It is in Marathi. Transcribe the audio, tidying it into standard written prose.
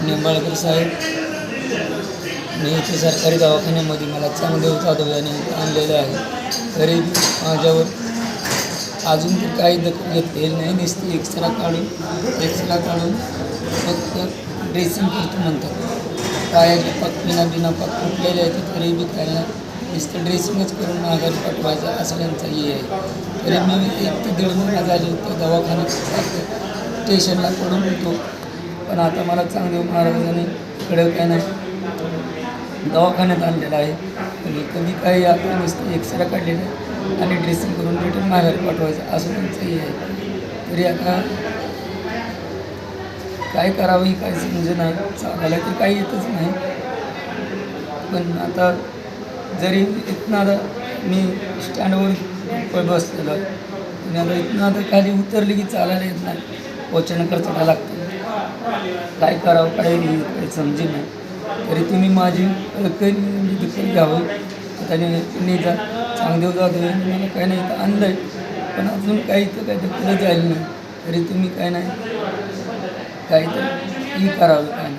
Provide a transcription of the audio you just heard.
निंबाळकर साहेब, मी इथे सरकारी दवाखान्यामध्ये मला चांगदेव जाधव यांनी आणलेलं आहे. तरी माझ्यावर अजून तर काही दखल घेतलेली नाही. नुसती एक्सरा काढून फक्त ड्रेसिंग करतो म्हणतात. पायाचे पाक बिना पाक फुटलेले आहे तरी बी काय नाही, नुसतं ड्रेसिंगच करून माघारी पाठवायचं असं त्यांचा हे आहे. तरी मी 1 ते 1.5 महिना झाले होते दवाखान्यात स्टेशनला पडून होतो. पण आता मला चांगदेव महाराजांनी इकडं काय नाही दवाखान्यात आणलेलं आहे. पण कधी काही आता नुसतं एक्सरा काढलेलं आहे आणि ड्रेसिंग करून रिटर्न माघारी पाठवायचं असं त्यांचं हे आहे. तरी आता काय करावं काय समजेना, चालायला तर काही येतच नाही. पण आता जरी इथनं आता मी स्टँडवर बसलेलो आहे आणि आता इथनं आता खाली उतरली की चालायला येत नाही, पोचण्याकर चढायला लागतं. काय करावं काही समजे नाही. तरी तुम्ही माझी दखल घ्यावं. आता तुम्ही चांगदेव जाधव यांनी मला काय नाही इथं आणलं आहे, पण अजून काही तर काही दखलच झाली नाही. तरी तुम्ही काय नाही काहीतरी करावं काय नाही.